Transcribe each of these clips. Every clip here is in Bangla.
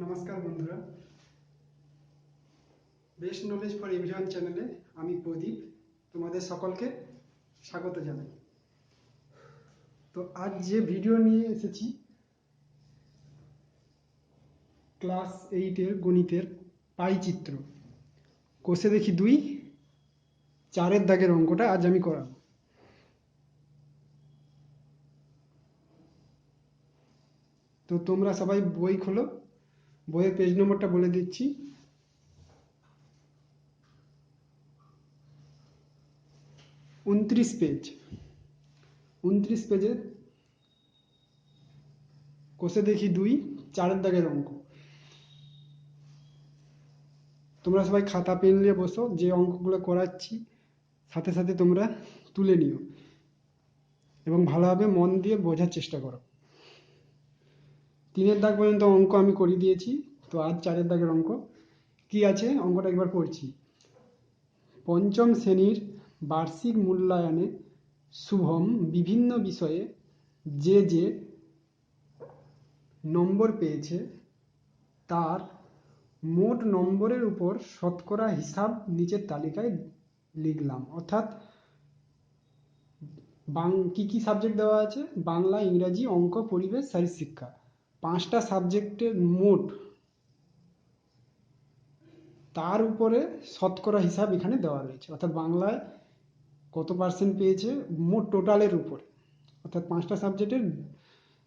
নমস্কার বন্ধুরা, বেস্ট নলেজ ফর এভরিওয়ান চ্যানেলে আমি প্রদীপ তোমাদের সকলকে স্বাগত জানাই। তো আজ যে ভিডিও নিয়ে এসেছি ক্লাস 8-এর গণিতের পাই চিত্র কোষে দেখি 2 4-এর দাগের অঙ্কটা আজ আমি করাবো। তো তোমরা সবাই বই খোলো, বইয়ের পেজ নম্বরটা বলে দিচ্ছি। 29 পেজ, 29 পেজে কোষে দেখি 2 4-এর দাগের অঙ্ক। তোমরা সবাই খাতা পেন নিয়ে বসো, যে অঙ্কগুলো করাচ্ছি সাথে সাথে তোমরা তুলে নিও এবং ভালোভাবে মন দিয়ে বোঝার চেষ্টা করো। 3-এর দাগ পর্যন্ত অঙ্ক আমি করিয়ে দিয়েছি। তো আজ 4-এর দাগের অঙ্ক কি আছে অঙ্কটা একবার পড়ছি। পঞ্চম শ্রেণীর বার্ষিক মূল্যায়নে শুভম বিভিন্ন বিষয়ে যে নম্বর পেয়েছে তার মোট নম্বরের উপর শতকরা হিসাব নিচের তালিকায় লিখলাম। অর্থাৎ কি কি সাবজেক্ট দেওয়া আছে? বাংলা, ইংরাজি, অঙ্ক, পরিবেশ, শারীরিক শিক্ষা। 5টা সাবজেক্টের মোট তার উপরে শতকরা হিসাব এখানে দেওয়া রয়েছে। অর্থাৎ বাংলায় কত পার্সেন্ট পেয়েছে মোট টোটালের উপরে, অর্থাৎ 5টা সাবজেক্টের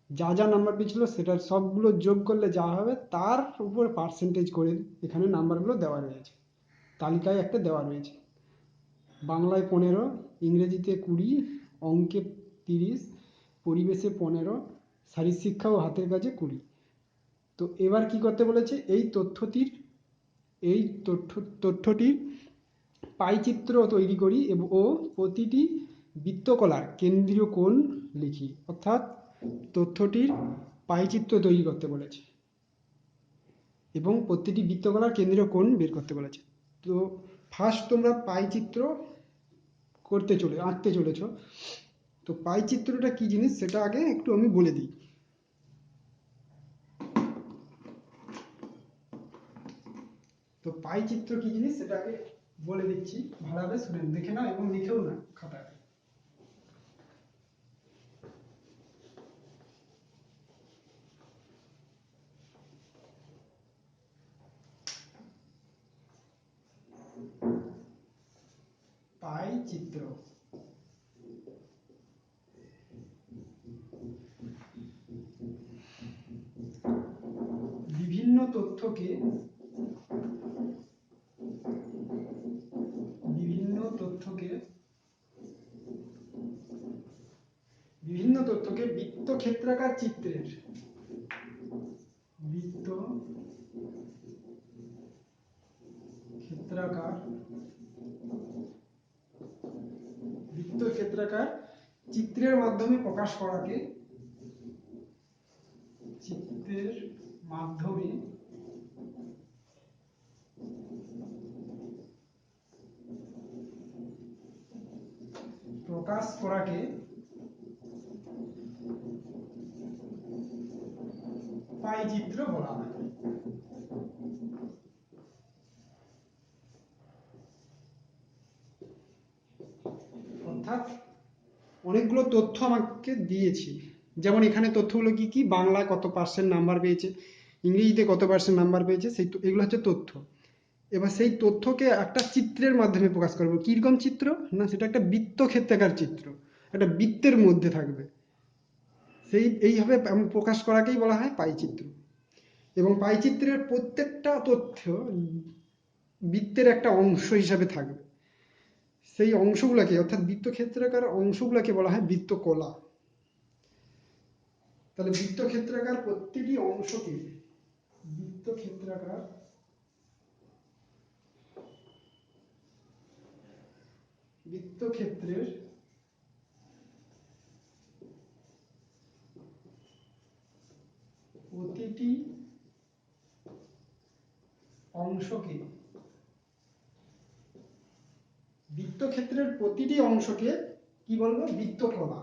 যা যা নাম্বার পেয়েছিল সেটার সবগুলো যোগ করলে যা হবে তার উপর পার্সেন্টেজ করে এখানে নাম্বারগুলো দেওয়া রয়েছে, তালিকায় একটা দেওয়া রয়েছে। বাংলায় 15, ইংরেজিতে 20, অঙ্কে 30, পরিবেশে 15, শারীরিক শিক্ষা ও হাতের কাজে 20। তো এবার কি করতে বলেছে? এই তথ্যটির পাইচিত্র তৈরি করি ও প্রতিটি বৃত্তকলার কেন্দ্রীয় কোণ লিখি। অর্থাৎ তথ্যটির পাইচিত্র তৈরি করতে বলেছে এবং প্রতিটি বৃত্তকলার কেন্দ্রীয় কোণ বের করতে বলেছে। তো ফার্স্ট তোমরা পাইচিত্র আঁকতে চলেছ। তো পাইচিত্রটা কি জিনিস সেটা আগে একটু আমি বলে দিই। তো পাইচিত্র কি জিনিস সেটা আগে বলে দিচ্ছি, ভালোভাবে শুনে দেখে নাও এবং লিখেও না খাতায়। পাইচিত্র বিভিন্ন তথ্যকে বৃত্তক্ষেত্রাকার চিত্রের বৃত্তক্ষেত্রাকার চিত্রের মাধ্যমে প্রকাশ করাকে পাইচিত্র বলা হয়। অর্থাৎ অনেকগুলো তথ্য আমাকে দিয়েছি, যেমন এখানে তথ্যগুলো কি কি, বাংলায় কত পার্সেন্ট নাম্বার পেয়েছে, ইংরেজিতে কত পার্সেন্ট নাম্বার পেয়েছে, এগুলো হচ্ছে তথ্য। এবার সেই তথ্যকে একটা চিত্রের মাধ্যমে প্রকাশ করবো। কিরকম চিত্র না, সেটা একটা বৃত্তক্ষেত্রাকার চিত্র, একটা বৃত্তের মধ্যে থাকবে। এইভাবে প্রকাশ করাকেই বলা হয় পাইচিত্র। এবং পাইচিত্রের প্রত্যেকটা তথ্য বৃত্তের একটা অংশ হিসাবে থাকবে। সেই অংশগুলোকে অর্থাৎ বৃত্তক্ষেত্রাকার অংশগুলোকে বলা হয় বৃত্তকলা। তাহলে বৃত্তক্ষেত্রাকার প্রতিটি অংশকে বৃত্তক্ষেত্রের প্রতিটি অংশকে কি বলবো? বৃত্তকলা।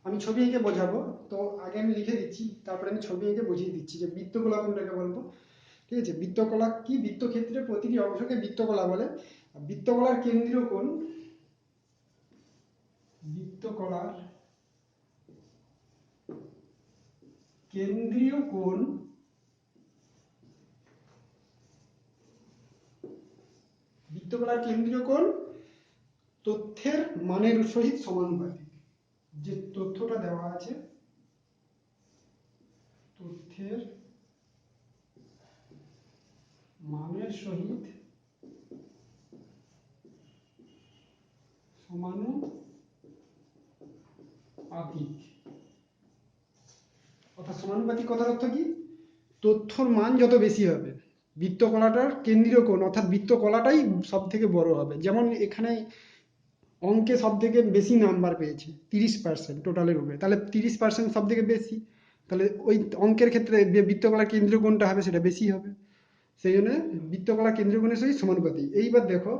আমি আমি ছবি এঁকে বোঝাবো। তো আগে আমি লিখে দিচ্ছি, তারপরে আমি ছবি এঁকে বুঝিয়ে দিচ্ছি যে বৃত্তকলা কোনটাকে বলবো। ঠিক আছে, বৃত্তকলা কি? বৃত্তক্ষেত্রের প্রতিটি অংশকে বৃত্তকলা বলে। আর বৃত্তকলার কেন্দ্রীয় কোণ, বৃত্তকলার কেন্দ্রীয় কোণ বৃত্তকলার কেন্দ্রীয় কোণ তথ্যের মানের সহিত সমানুপাতিক। যে তথ্যটা দেওয়া আছে, তথ্যের মানের সহিত সমানুপাতিক। অর্থাৎ সমানুপাতিক কথার অর্থ কি? তথ্যর মান যত বেশি হবে, বৃত্তকলাটার কেন্দ্রীয় কোণ অর্থাৎ বৃত্তকলাটাই সব থেকে বড় হবে। যেমন এখানে অঙ্কে সব থেকে বেশি নাম্বার পেয়েছে 30% টোটালের উপরে, তাহলে 30% সব থেকে বেশি, তাহলে ওই অঙ্কের ক্ষেত্রে বৃত্তকলার কেন্দ্রীয় কোণটা হবে সেটা বেশি হবে। সেই জন্য বৃত্তকলা কেন্দ্রীয় কোণের সহিত সমানুপাতিক। এইবার দেখো,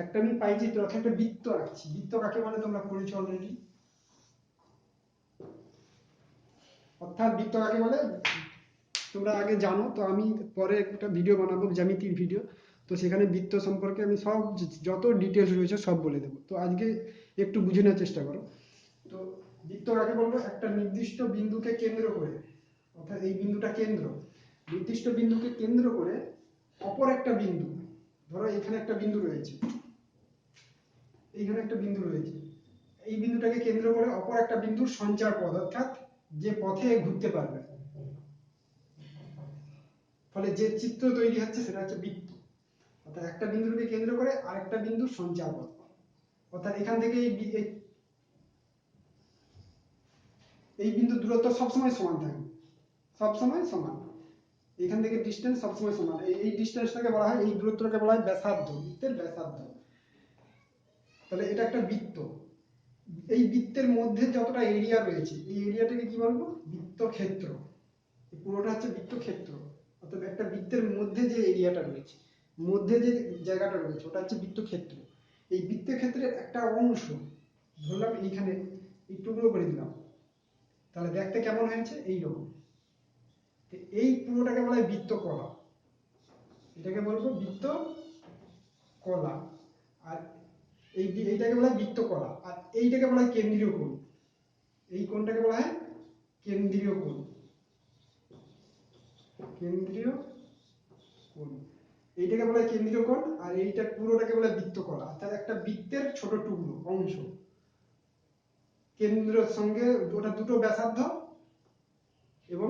একটা আমি পাইচিত্র অর্থাৎ একটা বৃত্ত আঁকছি। বৃত্ত কাকে বলে তোমরা পড়েছো অলরেডি। অর্থাৎ বৃত্ত কাকে বলে তোমরা আগে জানো, তো আমি পরে একটা ভিডিও বানাবো, জ্যামিতির ভিডিও, তো সেখানে বৃত্ত সম্পর্কে আমি সব যত ডিটেলস রয়েছে সব বলে দেবো। তো আজকে একটু বুঝে নেওয়ার চেষ্টা করো। তো বৃত্ত কাকে বলবো? একটা নির্দিষ্ট বিন্দুকে কেন্দ্র করে, অর্থাৎ এই বিন্দুটা কেন্দ্র, নির্দিষ্ট বিন্দুকে কেন্দ্র করে অপর একটা বিন্দু, ধরো এখানে একটা বিন্দু রয়েছে, এইখানে একটা বিন্দু রয়েছে, এই বিন্দুটাকে কেন্দ্র করে অপর একটা বিন্দুর সঞ্চার পথ, অর্থাৎ যে পথে ঘুরতে পারবে, ফলে যে চিত্র তৈরি হচ্ছে সেটা হচ্ছে বৃত্ত। অর্থাৎ একটা বিন্দুকে কেন্দ্র করে আরেকটা বিন্দুর সঞ্চার পথ। অর্থাৎ এখান থেকে এই বিন্দুর দূরত্ব সবসময় সমান থাকবে, সবসময় সমান। এখান থেকে ডিস্টেন্স সবসময় সমান। এই ডিস্টেন্সটাকে বলা হয়, এই দূরত্বটাকে বলা হয় ব্যাসার্ধ, বৃত্তের ব্যাসার্ধ। তাহলে এটা একটা বৃত্ত। এই বৃত্তের মধ্যে যতটা এরিয়া রয়েছে, এই এরিয়াটাকে কি বলবো? বৃত্তক্ষেত্র। পুরোটা হচ্ছে বৃত্তক্ষেত্র। অর্থাৎ একটা বৃত্তের মধ্যে যে এরিয়াটা রয়েছে, মধ্যে যে জায়গাটা রয়েছে, ওটা হচ্ছে বৃত্তক্ষেত্র। এই বৃত্তক্ষেত্রের একটা অংশ ধরলাম এইখানে, এই টুকরো করে দিলাম, তাহলে দেখতে কেমন হয়েছে? এইরকম। এই পুরোটাকে বলা হয় বৃত্তকলা, এটাকে বলবো বৃত্তকলা। আর এইটাকে বলা হয় বৃত্তকলা, আর এইটাকে বলা হয় কেন্দ্রীয় কোণ। এই কোণটাকে বলা হয় কেন্দ্রীয় কোণ, কেন্দ্রীয় কোণ। এইটাকে বলা হয় কেন্দ্রীয় কোণ, আর এইটা পুরোটাকে বলা হয় বৃত্তকলা। অর্থাৎ একটা বৃত্তের ছোট টুকরো অংশ, কেন্দ্রের সঙ্গে ওটা দুটো ব্যাসার্ধ এবং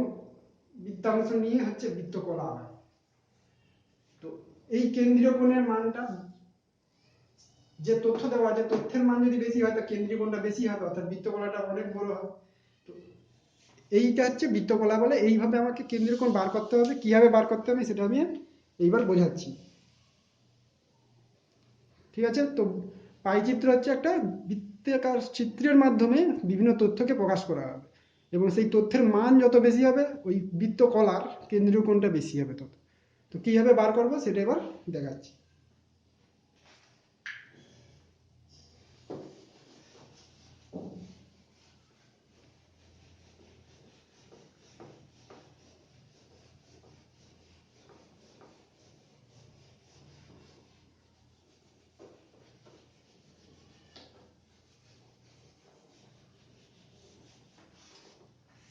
বৃত্তাংশ নিয়ে হচ্ছে বৃত্তকলা হয়। তো এই কেন্দ্রীয় কোণের মানটা, যে তথ্য দেওয়া আছে, তথ্যের মান যদি বেশি হয় তো কেন্দ্রীয় কোণটা বেশি হবে, অর্থাৎ বৃত্তকলাটা অনেক বড় হবে। তো এইটা হচ্ছে বৃত্তকলা বলে। এইভাবে আমাকে কেন্দ্রীয় কোণ বার করতে হবে। কিভাবে বার করতে হবে সেটা আমি এইবার বোঝাচ্ছি। ঠিক আছে, তো পাইচিত্র হচ্ছে একটা বৃত্তাকার চিত্রের মাধ্যমে বিভিন্ন তথ্যকে প্রকাশ করা হবে, এবং সেই তথ্যের মান যত বেশি হবে ওই বৃত্তকলার কেন্দ্রীয় কোণটা বেশি হবে তত। তো কিভাবে বার করবো সেটা এবার দেখাচ্ছি।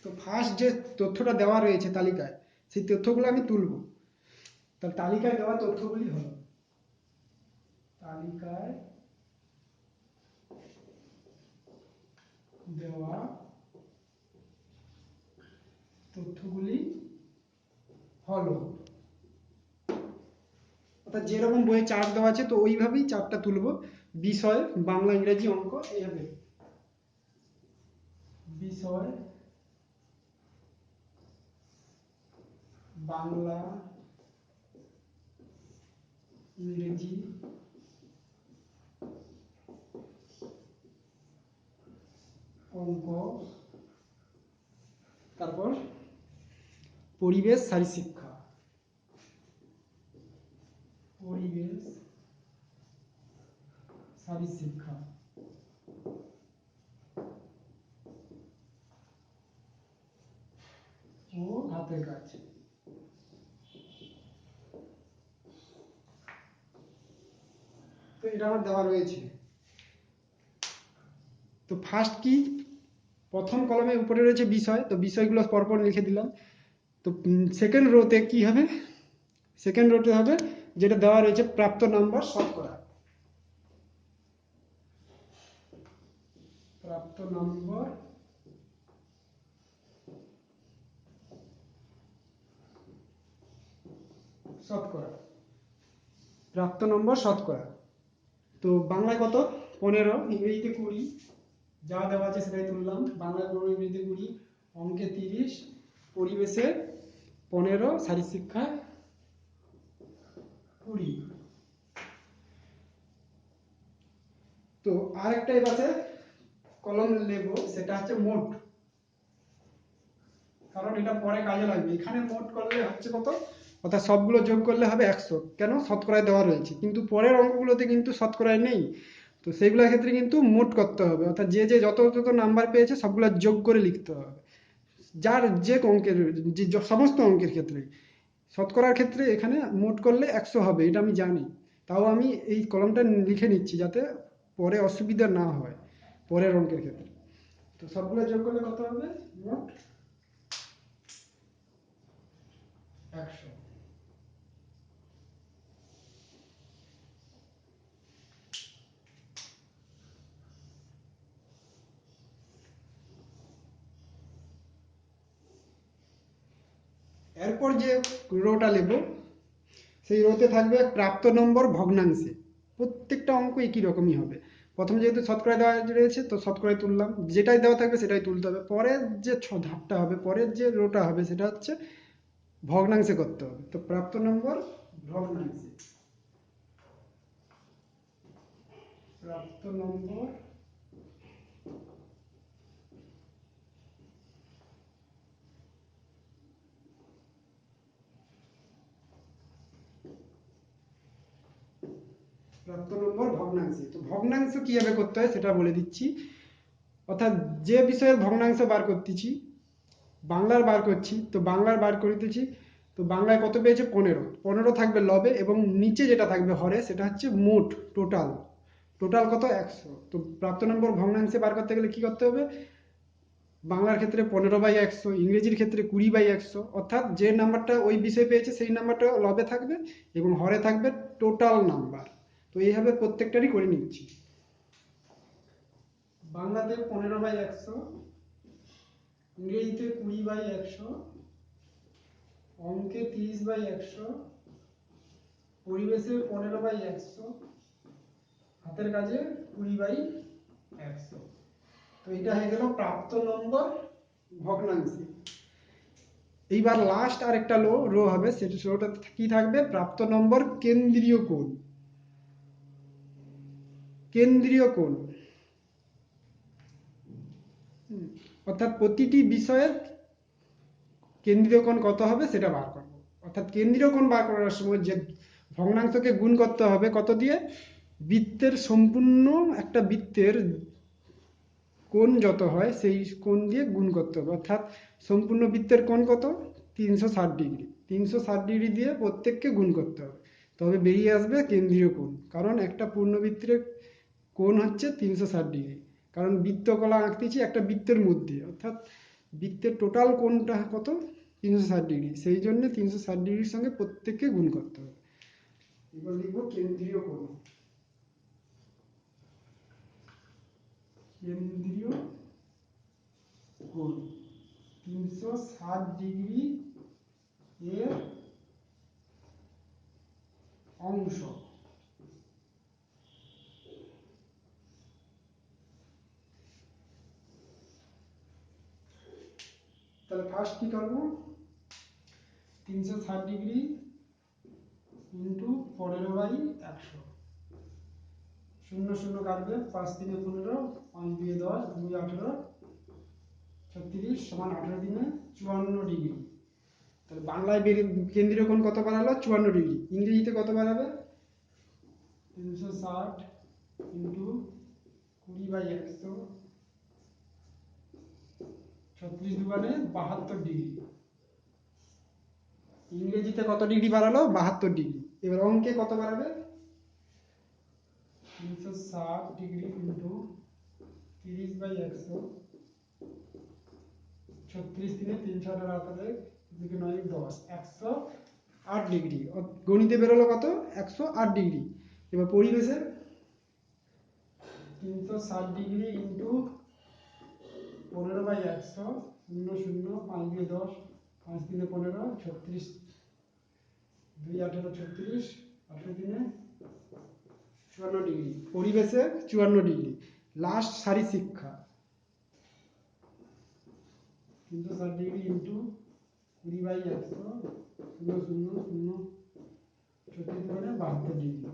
তো ফার্স্ট যে তথ্যটা দেওয়া রয়েছে তালিকায়, সেই তথ্যগুলো আমি তুলব। তার তালিকায় দেওয়া তথ্যগুলি হলো, তালিকায় দেওয়া তথ্যগুলি হলো, অর্থাৎ যেরকম বইয়ে চার্ট দেওয়া আছে তো ওইভাবেই চার্টটা তুলবো। বিষয় বাংলা, ইংরেজি, অঙ্ক এইভাবে। বিষয় বাংলা, ইংরেজি, অঙ্ক, তারপর পরিবেশ শারীরশিক্ষা, পরিবেশ শারীরশিক্ষা। হাতের কাজ। তো এটা আমার দেওয়া রয়েছে। তো ফার্স্ট কি, প্রথম কলমের উপরে রয়েছে বিষয়, তো বিষয়গুলো পরপর লিখে দিলাম। তো সেকেন্ড রোতে কি হবে, সেকেন্ড রোতে হবে যেটা দেওয়া রয়েছে প্রাপ্ত নাম্বার শতকরা। প্রাপ্ত নম্বর শতকরা, প্রাপ্ত নম্বর শতকরা। তো বাংলায় কত, 15, ইংরেজিতে 20, যা দেওয়া আছে সেটাই তুললাম। বাংলায় 15, ইংরেজিতে 20, অঙ্কে 30, পরিবেশে 15, শারীরশিক্ষা 20। তো আরেকটা এবারে কলম নেব, সেটা হচ্ছে মোট, কারণ এটা পরে কাজে লাগবে। এখানে মোট করলে হচ্ছে কত, অর্থাৎ সবগুলো যোগ করলে হবে 100, কেন, শতকরায় দেওয়া রয়েছে, কিন্তু পরের অঙ্কগুলোতে কিন্তু শতকরায় নেই। তো সেইগুলোর ক্ষেত্রে কিন্তু মোট করতে হবে, অর্থাৎ যে যে যত যত নাম্বার পেয়েছে সবগুলো যোগ করে লিখতে হবে। যার যে অঙ্কের, যে সমস্ত অঙ্কের ক্ষেত্রে, শতকরার ক্ষেত্রে এখানে মোট করলে 100 হবে, এটা আমি জানি। তাও আমি এই কলমটা লিখে নিচ্ছি যাতে পরে অসুবিধা না হয় পরের অঙ্কের ক্ষেত্রে। তো সবগুলো যোগ করলে কত হবে, মোট 100। এরপর যে রোটা নেব, সেই রোতে থাকবে প্রাপ্ত নম্বর ভগ্নাংশে। প্রত্যেকটা অঙ্ক একই রকমই হবে। প্রথমে যেহেতু শতকরা দেওয়া রয়েছে, তো শতকরায় তুললাম, যেটাই দেওয়া থাকবে সেটাই তুলতে হবে। পরের যে ধাপটা হবে, পরের যে রোটা হবে, সেটা হচ্ছে ভগ্নাংশে করতে হবে। তো প্রাপ্ত নম্বর ভগ্নাংশে, প্রাপ্ত নম্বর প্রাপ্ত নম্বর ভগ্নাংশে। তো ভগ্নাংশ কিভাবে করতে হয় সেটা বলে দিচ্ছি। অর্থাৎ যে বিষয়ের ভগ্নাংশ বার করতেছি, বাংলার বার করছি, তো বাংলার বার করিতেছি। তো বাংলায় কত পেয়েছে, 15, 15 থাকবে লবে, এবং নিচে যেটা থাকবে হরে সেটা হচ্ছে মোট, টোটাল। টোটাল কত, 100। তো প্রাপ্ত নম্বর ভগ্নাংশে বার করতে গেলে কি করতে হবে, বাংলার ক্ষেত্রে 15/100, ইংরেজির ক্ষেত্রে 20/100, অর্থাৎ যে নাম্বারটা ওই বিষয়ে পেয়েছে সেই নাম্বারটা লবে থাকবে এবং হরে থাকবে টোটাল নাম্বার। তো এইভাবে প্রত্যেকটারই করে নিচ্ছি। বাংলাতে 15/100, ইংরেজিতে 20/100, অঙ্কে 30/100, পরিবেশে 15/100, হাতের কাজে 20/100। তো এটা হয়ে গেল প্রাপ্ত নম্বর ভগ্নাংশে। এইবার লাস্ট আরেকটা রো হবে, সেটা কি থাকবে, প্রাপ্ত নম্বর কেন্দ্রীয় কোণ। কেন্দ্রীয় কোণ, অর্থাৎ প্রতিটি বিষয়ের কেন্দ্রীয় কোণ কত হবে সেটা বার করবো। অর্থাৎ কেন্দ্রীয় কোণ বার করার সময় যে ভগ্নাংশকে গুণ করতে হবে কত দিয়ে, বৃত্তের সম্পূর্ণ, একটা বৃত্তের কোণ যত হয় সেই কোণ দিয়ে গুণ করতে হবে। অর্থাৎ সম্পূর্ণ বৃত্তের কোণ কত, 360 ডিগ্রি। 360 ডিগ্রি দিয়ে প্রত্যেককে গুণ করতে হবে, তবে বেরিয়ে আসবে কেন্দ্রীয় কোণ। কারণ একটা পূর্ণবৃত্তের কোণ হচ্ছে 360 ডিগ্রি, কারণ বৃত্তকলা আঁকতেছি একটা বৃত্তের মধ্যে, অর্থাৎ বৃত্তের টোটাল কোণটা কত, 360 ডিগ্রি, সেই জন্য 360 ডিগ্রির সঙ্গে প্রত্যেককে গুণ করতে হবে। এবার লিখবো কেন্দ্রীয় কোণ। কেন্দ্রীয় কোণ 360 ডিগ্রি এর অংশ। তাহলে ফার্স্ট কি করবো, 360 ডিগ্রি ইন্টু 15/100, শূন্য শূন্য কাটবে, 5×3=15, 5×2=10, 2×18, 36, সমান 18×3 54 ডিগ্রি। তাহলে বাংলায় কেন্দ্রীয় কোণ কত বাড়ালো, 54 ডিগ্রি। ইংরেজিতে কত বাড়াবে, 360 ইন্টু 20/100, 36×2=72 ডিগ্রি। ইংরেজিতে কত ডিগ্রি বাড়ালো? 72 ডিগ্রি। এবার অঙ্কে কত বাড়াবে? 360 ডিগ্রি ইন্টু 30/100, 36 দিনে 3/8 108 ডিগ্রি। গণিতে বেরোলো কত? 108 ডিগ্রি। এবার পরিবেশে 360 ডিগ্রি ইন্টু 15/100, 0 0 5 দিয়ে 10, 5 3 15, 36 2 18 36, 18 3 54 ডিগ্রি। পরিবেশে 54 ডিগ্রি। লাস্ট শারীর শিক্ষা 360 ডিগ্রি ইন্টু 20/100, 0 0 0 36 72 ডিগ্রি।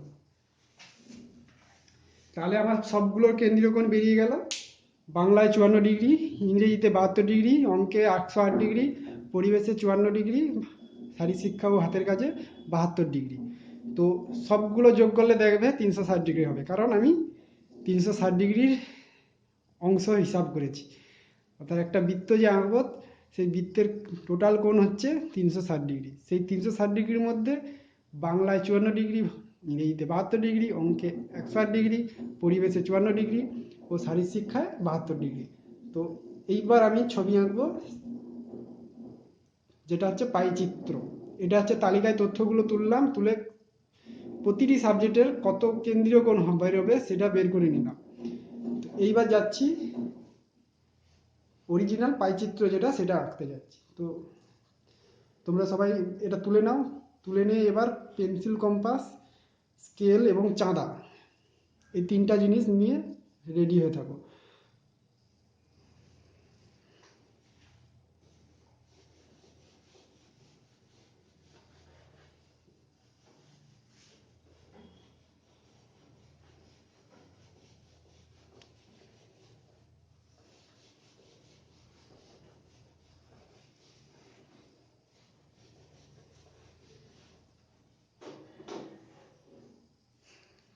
তাহলে আমার সবগুলোর কেন্দ্রীয় কোণ বেরিয়ে গেল। বাংলায় 54 ডিগ্রি, ইংরেজিতে 72 ডিগ্রি, অঙ্কে 108 ডিগ্রি, পরিবেশে 54 ডিগ্রি, শারীর শিক্ষা ও হাতের কাজে 72 ডিগ্রি। তো সবগুলো যোগ করলে দেখবে 360 ডিগ্রি হবে, কারণ আমি 360 ডিগ্রির অংশ হিসাব করেছি। অর্থাৎ একটা বৃত্ত যে আঁকবো সেই বৃত্তের টোটাল কোণ হচ্ছে 360 ডিগ্রি। সেই 360 ডিগ্রির মধ্যে বাংলায় 54 ডিগ্রি, ইংরেজিতে 72 ডিগ্রি, অঙ্কে 108 ডিগ্রি, পরিবেশে 54 ডিগ্রি ও শারীর শিক্ষায় 72 ডিগ্রি। তো এইবার আমি ছবি আঁকবো যেটা হচ্ছে পাইচিত্র। এটা হচ্ছে তালিকায় তথ্যগুলো তুললাম, তুলে প্রতিটি সাবজেক্টের কত কেন্দ্রীয় কোণ বেরোবে সেটা বের করে নিলাম। তো এইবার যাচ্ছি অরিজিনাল পাইচিত্র যেটা সেটা আঁকতে যাচ্ছি। তো তোমরা সবাই এটা তুলে নাও, তুলে নিয়ে এবার পেন্সিল, কম্পাস, স্কেল এবং চাঁদা, এই তিনটা জিনিস নিয়ে রেডি হয়ে থাকো।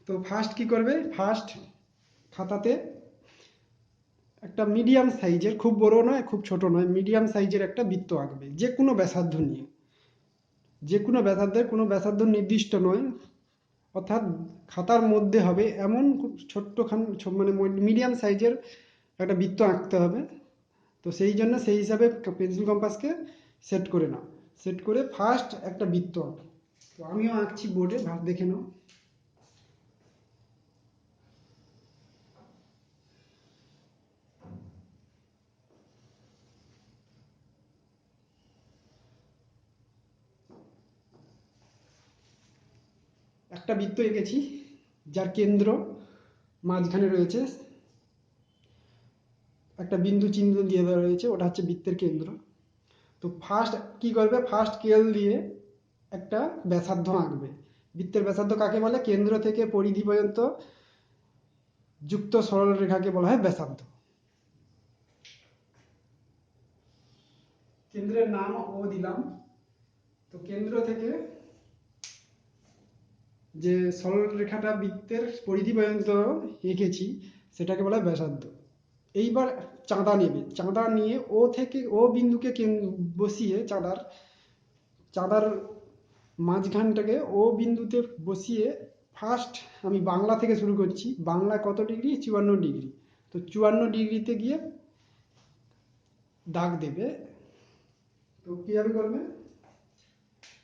তো ফার্স্ট কি করবে? ফার্স্ট খাতাতে একটা মিডিয়াম সাইজের, খুব বড় নয় খুব ছোট নয়, মিডিয়াম সাইজের একটা বৃত্ত আঁকবে, যে কোনো ব্যাসার্ধ নিয়ে। যে কোনো ব্যাসার্ধের, কোনো ব্যাসার্ধ নির্দিষ্ট নয়, অর্থাৎ খাতার মধ্যে হবে এমন খুব ছোট্টখান, মানে মিডিয়াম সাইজের একটা বৃত্ত আঁকতে হবে। তো সেই জন্য সেই হিসাবে পেন্সিল কম্পাসকে সেট করে নাও। সেট করে ফার্স্ট একটা বৃত্ত আঁকো। তো আমিও আঁকছি বোর্ডে, দেখে নাও। একটা বৃত্ত এঁকেছি যার কেন্দ্র মাঝখানে রয়েছে, একটা বিন্দু চিহ্ন দিয়ে দেওয়া রয়েছে, ওটা হচ্ছে বৃত্তের কেন্দ্র। তো ফার্স্ট কি করবে? ফার্স্ট স্কেল দিয়ে একটা ব্যাসার্ধ আঁকবে। বৃত্তের ব্যাসার্ধ কাকে বলে? কেন্দ্র থেকে পরিধি পর্যন্ত যুক্ত সরলরেখাকে বলা হয় ব্যাসার্ধ। কেন্দ্রের নাম ও দিলাম। তো কেন্দ্র থেকে যে সরলরেখাটা বৃত্তের পরিধি পর্যন্ত এঁকেছি সেটাকে বলা হয় ব্যাসার্ধ। এইবার চাঁদা নেবে। চাঁদা নিয়ে ও থেকে, ও বিন্দুকে বসিয়ে চাঁদার মাঝখানটাকে ও বিন্দুতে বসিয়ে ফার্স্ট আমি বাংলা থেকে শুরু করছি। বাংলা কত ডিগ্রি? 54 ডিগ্রি। তো 54 ডিগ্রিতে গিয়ে দাগ দেবে। তো কিভাবে করবে?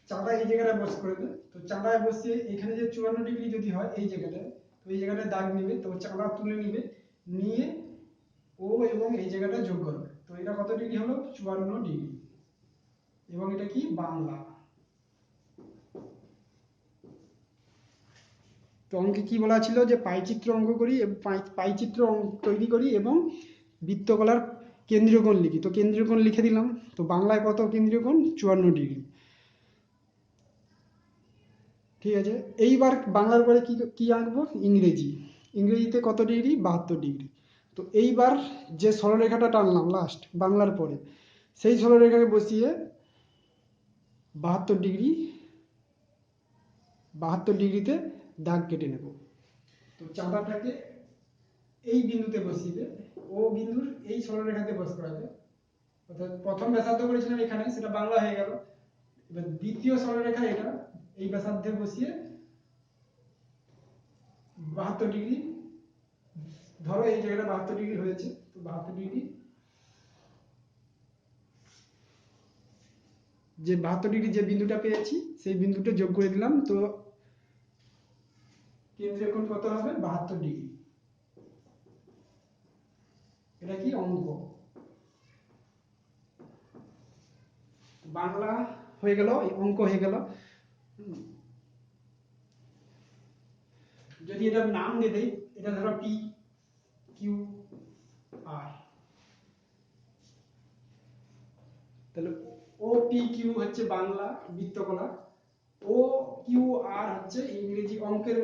চাঁদা এই জায়গাটায় বস করে দেবে। তো চাঁদায় বসিয়ে এখানে যে 54 ডিগ্রি যদি হয় এই জায়গাটায়, তো এই জায়গাটায় দাগ নেবে। তো চাঁদা তুলে নিবে, নিয়ে ও এবং এই জায়গাটা যোগ করবে। তো এটা কত ডিগ্রি হলো? 54 ডিগ্রি। এবং এটা কি? বাংলা। তো অঙ্কে কি বলা ছিল? যে পাইচিত্র অঙ্ক করি, পাইচিত্র তৈরি করি এবং বৃত্তকলার কেন্দ্রীয় কোণ লিখি। তো কেন্দ্রীয় কোণ লিখে দিলাম। তো বাংলায় কত কেন্দ্রীয় কোণ? 54 ডিগ্রি। ঠিক আছে। এইবার বাংলার পরে কি কি আঁকবো? ইংরেজি। ইংরেজিতে কত ডিগ্রি? 72 ডিগ্রি। তো এইবার যে সরলরেখাটা টানলাম লাস্ট বাংলার পরে, সেই সরলরেখাকে বসিয়ে 72 ডিগ্রি, 72 ডিগ্রিতে দাগ কেটে নেব। তো চাঁদাটাকে এই বিন্দুতে বসিয়ে ও বিন্দুর এই সরলরেখাতে বস করাবে। অর্থাৎ প্রথম ব্যাসার্ধ করেছিলাম এখানে, সেটা বাংলা হয়ে গেল। এবার দ্বিতীয় সরলরেখা এটা, এই ব্যাসার্ধে বসিয়ে 72 ডিগ্রি, ধরো এই জায়গাটা 72 ডিগ্রি হয়েছে, তো 72 ডিগ্রি, যে 72 ডিগ্রি যে বিন্দুটা পেয়েছি সেই বিন্দুটা যোগ করে দিলাম, তো কেন্দ্রীয় কোণ কত হবে? 72 ডিগ্রি। এটা কি অঙ্ক? বাংলা হয়ে গেল, অঙ্ক হয়ে গেল। যদি এটার নাম দিয়ে দেই, এটা ধরো পি কিউ আর, তাহলে ও পি কিউ হচ্ছে বাংলা বৃত্তকলা, ও কিউ আর হচ্ছে ইংরেজি অঙ্কের,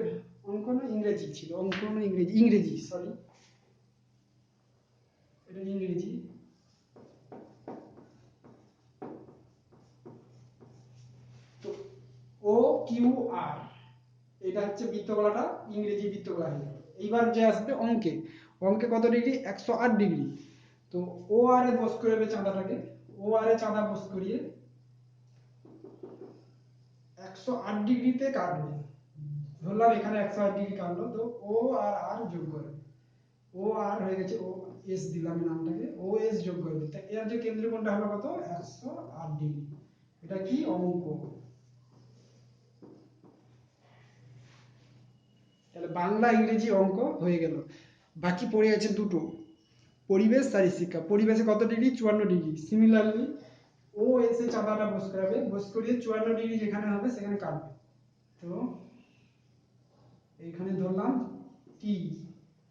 অঙ্ক না ইংরেজি ছিল, অঙ্ক না ইংরেজি, ইংরেজি সরি, এটা ইংরেজি। তো ও কিউ আর এটা হচ্ছে বৃত্তকলাটা, ইংরেজি বৃত্তকলা হয়ে গেল। এইবার যে আসবে অঙ্কে, অঙ্কে কত ডিগ্রি? 108 ডিগ্রি। তো ও আর এ বস করবে চাঁদাটাকে, ও আর এ চাঁদা বস করিয়ে 108 ডিগ্রিতে কাটবে, ধরলাম এখানে 108 ডিগ্রি কাটলো, তো ও আর আর যোগ করবে, ও আর হয়ে গেছে, ও এস দিলাম এই নামটাকে, ও এস যোগ করবে, তা এর যে কেন্দ্রীয় কোণটা হবে কত? 108 ডিগ্রি। এটা কি অঙ্ক? তাহলে বাংলা ইংরেজি অঙ্ক হয়ে গেল। বাকি পড়ে আছে দুটো, পরিবেশ শারীরশিক্ষা। পরিবেশে কত ডিগ্রি? 54 ডিগ্রি। সিমিলারলি ও এসে চাঁদাটা বস করাবে, বস করিয়ে 54 ডিগ্রি যেখানে হবে সেখানে কাটবে। তো এইখানে ধরলাম টি,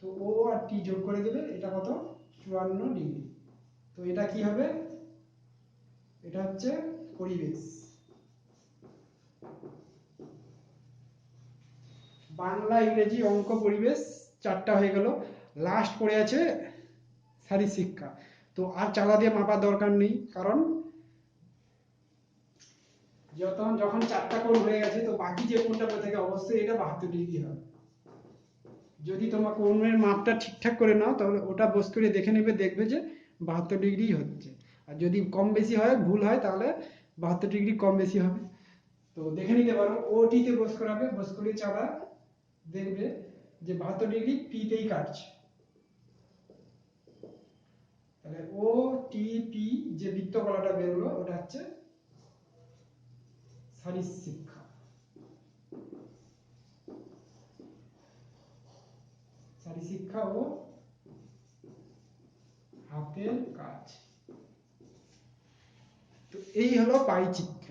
তো ও আর টি যোগ করে দেবে, এটা কত? 54 ডিগ্রি। তো এটা কি হবে? এটা হচ্ছে পরিবেশ। বাংলা ইংরেজি অঙ্ক পরিবেশ চারটা হয়ে গেল। লাস্ট পড়ে আছে শারীরশিক্ষা। তো আর চাঁদা দিয়ে মাপার দরকার নেই, কারণ যখন চারটা কোণ হয়ে গেছে, তো বাকি যে কোণটা পড়ে থাকে অবশ্যই এটা 72 ডিগ্রি হবে। যদি তোমার কোণের মাপটা ঠিকঠাক করে নাও, তাহলে ওটা বস করে দেখে নেবে, দেখবে যে 72 ডিগ্রি হচ্ছে। আর যদি কম বেশি হয়, ভুল হয়, তাহলে 72 ডিগ্রি কম বেশি হবে। তো দেখে নিতে পারো, ও টি তে বস করাবে, বস করে চাঁদা দেখবে যে 72 ডিগ্রি পি তেই কাটছে। তাহলে ও টি পি যে বৃত্তকলাটা বেরোলো, ওটা হচ্ছে শারীরশিক্ষা। শারীরশিক্ষা ও হাতের কাজ। তো এই হলো পাইচিত্র।